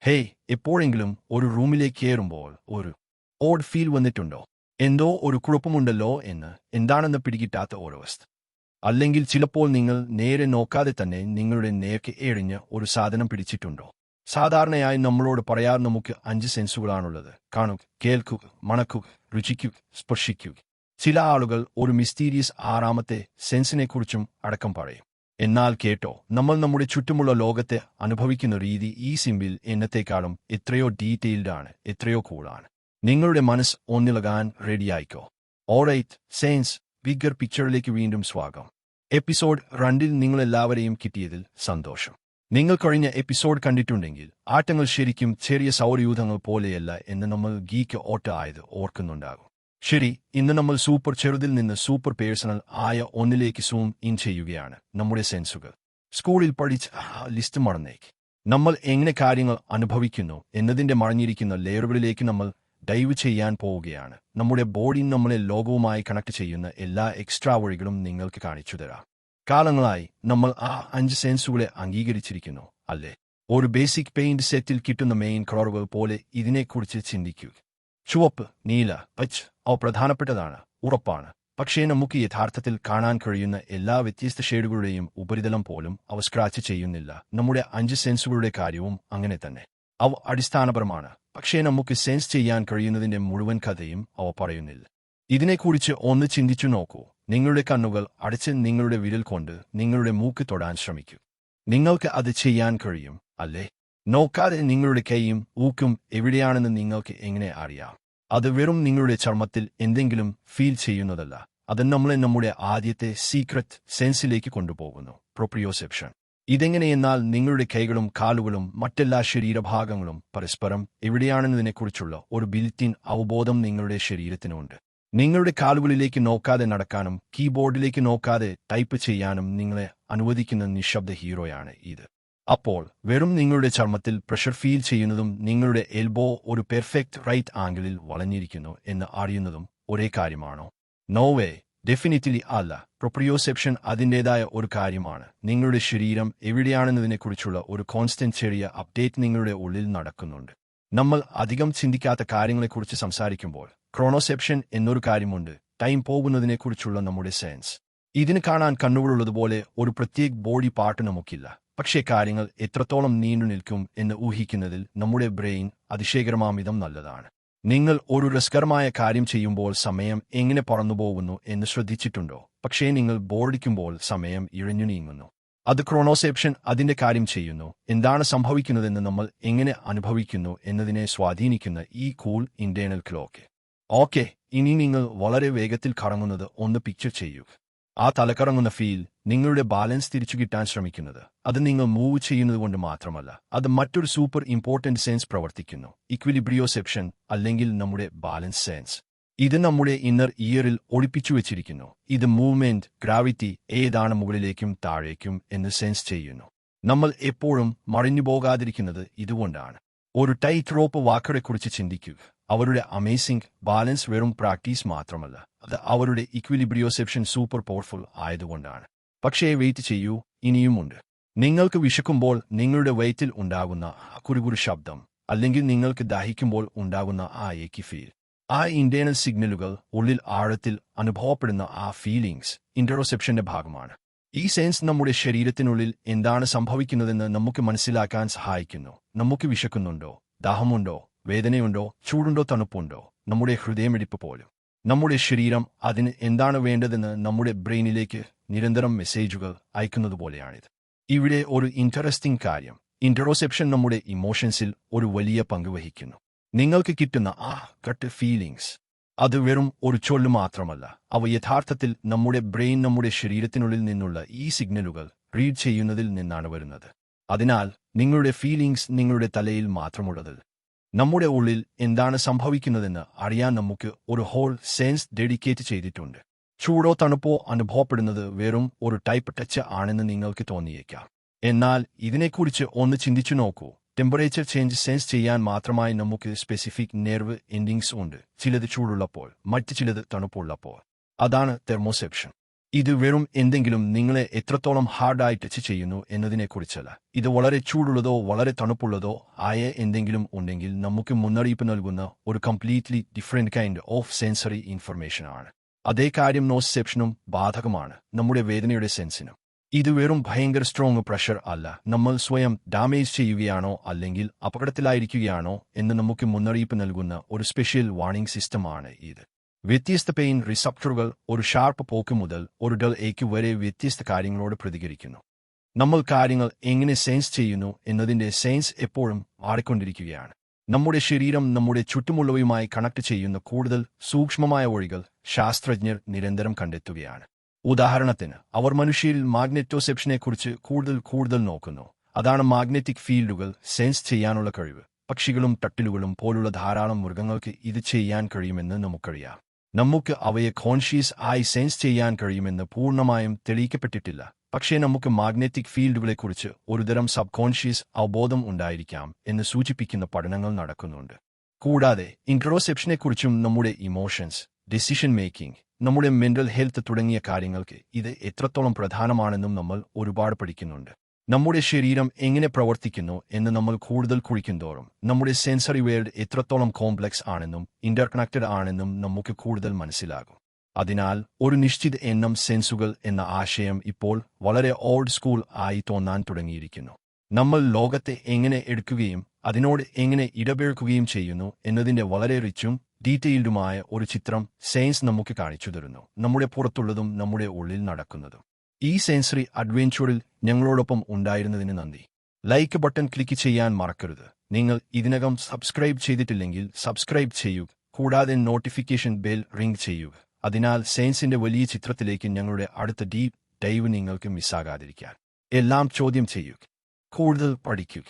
Hey, എപ്പോഴെങ്കിലും ഒരു റൂമിലേക്ക് കയറുമ്പോൾ ഒരു ഓഡ് ഫീൽ വന്നിട്ടുണ്ടോ? എന്തോ ഒരു കുഴപ്പമുണ്ടല്ലോ എന്ന് എന്താണെന്ന് പിടികിട്ടാത്ത ഒരവസ്ഥ. അല്ലെങ്കിൽ ചിലപ്പോൾ നിങ്ങൾ നേരെ നോക്കാതെ തന്നെ നിങ്ങളുടെ നേർക്ക് എറിഞ്ഞ് ഒരു സാധനം പിടിച്ചിട്ടുണ്ടോ? സാധാരണയായി നമ്മളോട് പറയാറ് നമുക്ക് 5 സെൻസുകളാണുള്ളത്: കാണുക, കേൾക്കുക, മണക്കുക, രുചിക്കുക, സ്പർശിക്കുക. ചില ആളുകൾ ഒരു മിസ്റ്റീരിയസ് ആറാമത്തെ സെൻസിനെക്കുറിച്ചും അടക്കം പറയും. എന്നാൽ കേട്ടോ, നമ്മൾ നമ്മുടെ ചുറ്റുമുള്ള ലോകത്തെ അനുഭവിക്കുന്ന രീതി ഈ സിമ്പിൾ എന്നത്തേക്കാളും എത്രയോ ഡീറ്റെയിൽഡ് ആണ്, എത്രയോ കൂളാണ്. നിങ്ങളുടെ മനസ്സ് ഒന്നിളകാൻ റെഡിയായിക്കോ. ഓൾറൈറ്റ്, സെയിൻസ് ബിഗർ പിക്ചറിലേക്ക് വീണ്ടും സ്വാഗതം. എപ്പിസോഡ് 2 നിങ്ങളെല്ലാവരെയും കിട്ടിയതിൽ സന്തോഷം. നിങ്ങൾ കഴിഞ്ഞ എപ്പിസോഡ് കണ്ടിട്ടുണ്ടെങ്കിൽ ആട്ടങ്ങൾ ശരിക്കും ചെറിയ സൗരയൂഥങ്ങൾ പോലെയല്ല എന്ന് നമ്മൾ ഗീക്ക് ഓട്ട് ആയത് ഓർക്കുന്നുണ്ടാകും. ശരി, ഇന്ന് നമ്മൾ സൂപ്പർ ചെറുതിൽ നിന്ന് സൂപ്പർ പേഴ്സണൽ ആയ ഒന്നിലേക്ക് സൂം ഇൻ ചെയ്യുകയാണ്. നമ്മുടെ സെൻസുകൾ. സ്കൂളിൽ പഠിച്ച ലിസ്റ്റ് മറന്നേക്ക്. നമ്മൾ എങ്ങനെ കാര്യങ്ങൾ അനുഭവിക്കുന്നു എന്നതിന്റെ മറഞ്ഞിരിക്കുന്ന ലെയറുകളിലേക്ക് നമ്മൾ ഡൈവ് ചെയ്യാൻ പോവുകയാണ്. നമ്മുടെ ബോഡി നമ്മളെ ലോകവുമായി കണക്ട് ചെയ്യുന്ന എല്ലാ എക്സ്ട്രാ വഴികളും നിങ്ങൾക്ക് കാണിച്ചു തരാം. കാലങ്ങളായി നമ്മൾ 5 സെൻസുകളെ അംഗീകരിച്ചിരിക്കുന്നു, അല്ലേ? ഒരു ബേസിക് പെയിന്റ് സെറ്റിൽ കിട്ടുന്ന മെയിൻ കളറുകൾ പോലെ ഇതിനെക്കുറിച്ച് ചിന്തിക്കുക. ചുവപ്പ്, നീല, പച്ച അവ പ്രധാനപ്പെട്ടതാണ്, ഉറപ്പാണ്. പക്ഷേ നമുക്ക് യഥാർത്ഥത്തിൽ കാണാൻ കഴിയുന്ന എല്ലാ വ്യത്യസ്ത ഷെയ്ഡുകളുടെയും ഉപരിതലം പോലും അവ സ്ക്രാച്ച് ചെയ്യുന്നില്ല. നമ്മുടെ 5 സെൻസുകളുടെ കാര്യവും അങ്ങനെ തന്നെ. അവ അടിസ്ഥാനപരമാണ്, പക്ഷേ നമുക്ക് സെൻസ് ചെയ്യാൻ കഴിയുന്നതിന്റെ മുഴുവൻ കഥയും അവ പറയുന്നില്ല. ഇതിനെക്കുറിച്ച് ഒന്ന് ചിന്തിച്ചു നോക്കൂ. നിങ്ങളുടെ കണ്ണുകൾ അടച്ച് നിങ്ങളുടെ വിരൽ കൊണ്ട് നിങ്ങളുടെ മൂക്ക് തൊടാൻ ശ്രമിക്കൂ. നിങ്ങൾക്ക് അത് ചെയ്യാൻ കഴിയും, അല്ലേ? നോക്കാതെ നിങ്ങളുടെ കൈയും ഊക്കും എവിടെയാണെന്ന് നിങ്ങൾക്ക് എങ്ങനെ അറിയാം? അത് വെറും നിങ്ങളുടെ ചർമ്മത്തിൽ എന്തെങ്കിലും ഫീൽ ചെയ്യുന്നതല്ല. അത് നമ്മളെ നമ്മുടെ ആദ്യത്തെ സീക്രട്ട് സെൻസിലേക്ക് കൊണ്ടുപോകുന്നു: പ്രൊപ്രിയോസെപ്ഷൻ. ഇതെങ്ങനെയെന്നാൽ നിങ്ങളുടെ കൈകളും കാലുകളും മറ്റെല്ലാ ശരീരഭാഗങ്ങളും പരസ്പരം എവിടെയാണെന്നതിനെക്കുറിച്ചുള്ള ഒരു ബിൽറ്റിൻ അവബോധം നിങ്ങളുടെ ശരീരത്തിനുണ്ട്. നിങ്ങളുടെ കാലുകളിലേക്ക് നോക്കാതെ നടക്കാനും കീബോർഡിലേക്ക് നോക്കാതെ ടൈപ്പ് ചെയ്യാനും നിങ്ങളെ അനുവദിക്കുന്ന നിശബ്ദ ഹീറോയാണ് ഇത്. അപ്പോൾ വെറും നിങ്ങളുടെ ചർമ്മത്തിൽ പ്രഷർ ഫീൽ ചെയ്യുന്നതും നിങ്ങളുടെ എൽബോ ഒരു പെർഫെക്റ്റ് റൈറ്റ് ആംഗിളിൽ വളഞ്ഞിരിക്കുന്നു എന്ന് അറിയുന്നതും ഒരേ കാര്യമാണോ? നോ വേ, ഡെഫിനിറ്റ്ലി അല്ല. പ്രൊപ്രിയോസെപ്ഷൻ അതിൻ്റെതായ ഒരു കാര്യമാണ്. നിങ്ങളുടെ ശരീരം എവിടെയാണെന്നതിനെക്കുറിച്ചുള്ള ഒരു കോൺസ്റ്റന്റ് ചെറിയ അപ്ഡേറ്റ് നിങ്ങളുടെ ഉള്ളിൽ നടക്കുന്നുണ്ട്. നമ്മൾ അധികം ചിന്തിക്കാത്ത കാര്യങ്ങളെക്കുറിച്ച് സംസാരിക്കുമ്പോൾ ക്രോണോസെപ്ഷൻ എന്നൊരു കാര്യമുണ്ട്: ടൈം പോകുന്നതിനെക്കുറിച്ചുള്ള നമ്മുടെ സെൻസ്. ഇതിന് കാണാൻ കണ്ണുകളുള്ളതുപോലെ ഒരു പ്രത്യേക ബോഡി പാർട്ട് നമുക്കില്ല. പക്ഷേ കാര്യങ്ങൾ എത്രത്തോളം നീണ്ടു നിൽക്കും എന്ന് ഊഹിക്കുന്നതിൽ നമ്മുടെ ബ്രെയിൻ അതിശയകരമാമിതം നല്ലതാണ്. നിങ്ങൾ ഒരു രസകരമായ കാര്യം ചെയ്യുമ്പോൾ സമയം എങ്ങനെ പറന്നുപോകുന്നു എന്ന് ശ്രദ്ധിച്ചിട്ടുണ്ടോ? പക്ഷേ നിങ്ങൾ ബോറടിക്കുമ്പോൾ സമയം ഇഴഞ്ഞു നീങ്ങുന്നു. അത് ക്രോണോസെപ്ഷൻ അതിന്റെ കാര്യം ചെയ്യുന്നു. എന്താണ് സംഭവിക്കുന്നതെന്ന് നമ്മൾ എങ്ങനെ അനുഭവിക്കുന്നു എന്നതിനെ സ്വാധീനിക്കുന്ന ഈ കൂൾ ഇന്റേണൽ ക്ലോക്ക്. ഓക്കെ, ഇനി നിങ്ങൾ വളരെ വേഗത്തിൽ കറങ്ങുന്നത് ഒന്ന് പിക്ചർ ചെയ്യുക. ആ തലക്കറങ്ങുന്ന ഫീൽ, നിങ്ങളുടെ ബാലൻസ് തിരിച്ചു കിട്ടാൻ ശ്രമിക്കുന്നത്. അത് നിങ്ങൾ മൂവ് ചെയ്യുന്നത് കൊണ്ട് മാത്രമല്ല, അത് മറ്റൊരു സൂപ്പർ ഇമ്പോർട്ടന്റ് സെൻസ് പ്രവർത്തിക്കുന്നു: ഇക്വിലിബ്രിയോസെപ്ഷൻ, അല്ലെങ്കിൽ നമ്മുടെ ബാലൻസ് സെൻസ്. ഇത് നമ്മുടെ ഇന്നർ ഇയറിൽ ഒളിപ്പിച്ചു വെച്ചിരിക്കുന്നു. ഇത് മൂവ്മെന്റ്, ഗ്രാവിറ്റി, ഏതാണ് മുകളിലേക്കും താഴേക്കും എന്ന് സെൻസ് ചെയ്യുന്നു. നമ്മൾ എപ്പോഴും മറിഞ്ഞു പോകാതിരിക്കുന്നത് ഇതുകൊണ്ടാണ്. ഒരു ടൈറ്റ് റോപ്പ് വാക്കറെക്കുറിച്ച് ചിന്തിക്കുക. അവരുടെ അമേസിംഗ് ബാലൻസ് വെറും പ്രാക്ടീസ് മാത്രമല്ല, അത് അവരുടെ ഇക്വിലിബ്രിയോസെപ്ഷൻ സൂപ്പർ പവർഫുൾ ആയതുകൊണ്ടാണ്. പക്ഷേ വെയിറ്റ് ചെയ്യൂ, ഇനിയുമുണ്ട്. നിങ്ങൾക്ക് വിശക്കുമ്പോൾ നിങ്ങളുടെ വയറ്റിൽ ഉണ്ടാകുന്ന ആ കുറുകുറു ശബ്ദം, അല്ലെങ്കിൽ നിങ്ങൾക്ക് ദാഹിക്കുമ്പോൾ ഉണ്ടാകുന്ന ആ ഏക്കി ഫീൽ, ആ ഇന്റേണൽ സിഗ്നലുകൾ, ഉള്ളിൽ ആഴത്തിൽ അനുഭവപ്പെടുന്ന ആ ഫീലിംഗ്സ് ഇന്ററോസെപ്ഷന്റെ ഭാഗമാണ്. ഈ സെൻസ് നമ്മുടെ ശരീരത്തിനുള്ളിൽ എന്താണ് സംഭവിക്കുന്നതെന്ന് നമുക്ക് മനസ്സിലാക്കാൻ സഹായിക്കുന്നു. നമുക്ക് വിശക്കുന്നുണ്ടോ, ദാഹമുണ്ടോ, വേദനയുണ്ടോ, ചൂടുണ്ടോ, തണുപ്പുണ്ടോ, നമ്മുടെ ഹൃദയമിടിപ്പ് പോലും. നമ്മുടെ ശരീരം അതിന് എന്താണ് വേണ്ടതെന്ന് നമ്മുടെ ബ്രെയിനിലേക്ക് നിരന്തരം മെസ്സേജുകൾ അയക്കുന്നതുപോലെയാണിത്. ഇവിടെ ഒരു ഇൻട്രസ്റ്റിംഗ് കാര്യം: ഇന്ററോസെപ്ഷൻ നമ്മുടെ ഇമോഷൻസിൽ ഒരു വലിയ പങ്ക് വഹിക്കുന്നു. നിങ്ങൾക്ക് കിട്ടുന്ന ആ ഗട്ട് ഫീലിംഗ്സ്, അത് വെറും ഒരു ചൊല്ല് മാത്രമല്ല. അവ യഥാർത്ഥത്തിൽ നമ്മുടെ ബ്രെയിൻ നമ്മുടെ ശരീരത്തിനുള്ളിൽ നിന്നുള്ള ഈ സിഗ്നലുകൾ റീഡ് ചെയ്യുന്നതിൽ നിന്നാണ് വരുന്നത്. അതിനാൽ നിങ്ങളുടെ ഫീലിംഗ്സ് നിങ്ങളുടെ തലയിൽ മാത്രമുള്ളതല്ല. നമ്മുടെ ഉള്ളിൽ എന്താണ് സംഭവിക്കുന്നതെന്ന് അറിയാൻ നമുക്ക് ഒരു ഹോൾ സെൻസ് ഡെഡിക്കേറ്റ് ചെയ്തിട്ടുണ്ട്. ചൂടോ തണുപ്പോ അനുഭവപ്പെടുന്നത് വെറും ഒരു ടൈപ്പ് ടച്ച് ആണെന്ന് നിങ്ങൾക്ക് തോന്നിയേക്കാം. എന്നാൽ ഇതിനെക്കുറിച്ച് ഒന്ന് ചിന്തിച്ചു നോക്കൂ. ടെമ്പറേച്ചർ ചേഞ്ച് സെൻസ് ചെയ്യാൻ മാത്രമായി നമുക്ക് സ്പെസിഫിക് നെർവ് എൻഡിങ്സ് ഉണ്ട്. ചിലത് ചൂടുള്ളപ്പോൾ, മറ്റ് ചിലത് തണുപ്പുള്ളപ്പോൾ. അതാണ് തെർമോസെപ്ഷൻ. ഇത് വെറും എന്തെങ്കിലും നിങ്ങളെ എത്രത്തോളം ഹാർഡായി ടച്ച് ചെയ്യുന്നു എന്നതിനെക്കുറിച്ചല്ല. ഇത് വളരെ ചൂടുള്ളതോ വളരെ തണുപ്പുള്ളതോ ആയ എന്തെങ്കിലും ഉണ്ടെങ്കിൽ നമുക്ക് മുന്നറിയിപ്പ് നൽകുന്ന ഒരു completely different kind of sensory information ആണ്. അതേ കാര്യം നോസെപ്ഷനും ബാധകമാണ്, നമ്മുടെ വേദനയുടെ സെൻസിനും. ഇത് വെറും ഭയങ്കര സ്ട്രോങ് പ്രഷർ അല്ല, നമ്മൾ സ്വയം ഡാമേജ് ചെയ്യുകയാണോ അല്ലെങ്കിൽ അപകടത്തിലായിരിക്കുകയാണോ എന്ന് നമുക്ക് മുന്നറിയിപ്പ് നൽകുന്ന ഒരു സ്പെഷ്യൽ വാർണിംഗ് സിസ്റ്റമാണ് ഇത്. വ്യത്യസ്ത പെയിൻ റിസപ്റ്ററുകൾ ഒരു ഷാർപ്പ് പോക്ക് മുതൽ ഒരു ഡൾ ഏക്ക് വരെ വ്യത്യസ്ത കാര്യങ്ങളോട് പ്രതികരിക്കുന്നു. നമ്മൾ കാര്യങ്ങൾ എങ്ങനെ സെൻസ് ചെയ്യുന്നു എന്നതിന്റെ സെൻസ് എപ്പോഴും മാറിക്കൊണ്ടിരിക്കുകയാണ്. നമ്മുടെ ശരീരം നമ്മുടെ ചുറ്റുമുള്ളവയുമായി കണക്ട് ചെയ്യുന്ന കൂടുതൽ സൂക്ഷ്മമായ വഴികൾ ശാസ്ത്രജ്ഞർ നിരന്തരം കണ്ടെത്തുകയാണ്. ഉദാഹരണത്തിന്, അവർ മനുഷ്യരിൽ മാഗ്നെറ്റോസെപ്ഷനെക്കുറിച്ച് കൂടുതൽ നോക്കുന്നു. അതാണ് മാഗ്നറ്റിക് ഫീൽഡുകൾ സെൻസ് ചെയ്യാനുള്ള കഴിവ്. പക്ഷികളും ടട്ടിലുകളും പോലുള്ള ധാരാളം മൃഗങ്ങൾക്ക് ഇത് ചെയ്യാൻ കഴിയുമെന്ന് നമുക്കറിയാം. നമുക്ക് അവയെ കോൺഷ്യസ് ആയി സെൻസ് ചെയ്യാൻ കഴിയുമെന്ന് പൂർണ്ണമായും തെളിയിക്കപ്പെട്ടിട്ടില്ല. പക്ഷേ നമുക്ക് മാഗ്നറ്റിക് ഫീൽഡുകളെക്കുറിച്ച് ഒരുതരം സബ് കോൺഷ്യസ് അവബോധം ഉണ്ടായിരിക്കാം എന്ന് സൂചിപ്പിക്കുന്ന പഠനങ്ങൾ നടക്കുന്നുണ്ട്. കൂടാതെ ഇൻട്രോസെപ്ഷനെക്കുറിച്ചും നമ്മുടെ ഇമോഷൻസ്, ഡിസിഷൻ മേക്കിംഗ്, നമ്മുടെ മെന്റൽ ഹെൽത്ത് തുടങ്ങിയ കാര്യങ്ങൾക്ക് ഇത് എത്രത്തോളം പ്രധാനമാണെന്നും നമ്മൾ ഒരുപാട് പഠിക്കുന്നുണ്ട്. നമ്മുടെ ശരീരം എങ്ങനെ പ്രവർത്തിക്കുന്നു എന്ന് നമ്മൾ കൂടുതൽ കുഴിക്കുന്തോറും നമ്മുടെ സെൻസറി വേൾഡ് എത്രത്തോളം കോംപ്ലക്സ് ആണെന്നും ഇന്റർകണക്റ്റഡ് ആണെന്നും നമുക്ക് കൂടുതൽ മനസ്സിലാകും. അതിനാൽ ഒരു നിശ്ചിത എണ്ണം സെൻസുകൾ എന്ന ആശയം ഇപ്പോൾ വളരെ ഓൾഡ് സ്കൂൾ ആയി തോന്നാൻ തുടങ്ങിയിരിക്കുന്നു. നമ്മൾ ലോകത്തെ എങ്ങനെ എടുക്കുകയും അതിനോട് എങ്ങനെ ഇടപഴകുകയും ചെയ്യുന്നു എന്നതിന്റെ വളരെ റിച്ചും ഡീറ്റെയിൽഡുമായ ഒരു ചിത്രം സയൻസ് നമുക്ക് കാണിച്ചു തരുന്നു, നമ്മുടെ പുറത്തുള്ളതും നമ്മുടെ ഉള്ളിൽ നടക്കുന്നതും. ഈ സെൻസറി അഡ്വെഞ്ചറിൽ ഞങ്ങളോടൊപ്പം ഉണ്ടായിരുന്നതിന് നന്ദി. ലൈക്ക് ബട്ടൺ ക്ലിക്ക് ചെയ്യാൻ മറക്കരുത്. നിങ്ങൾ ഇതിനകം സബ്സ്ക്രൈബ് ചെയ്തിട്ടില്ലെങ്കിൽ സബ്സ്ക്രൈബ് ചെയ്യുക, കൂടാതെ നോട്ടിഫിക്കേഷൻ ബെൽ റിംഗ് ചെയ്യുക. അതിനാൽ സയൻസിന്റെ വലിയ ചിത്രത്തിലേക്ക് ഞങ്ങളുടെ അടുത്ത ഡീപ് ഡൈവ് നിങ്ങൾക്ക് മിസ്സാകാതിരിക്കാൻ. എല്ലാം ചോദ്യം ചെയ്യുക, കൂടുതൽ പഠിക്കുക.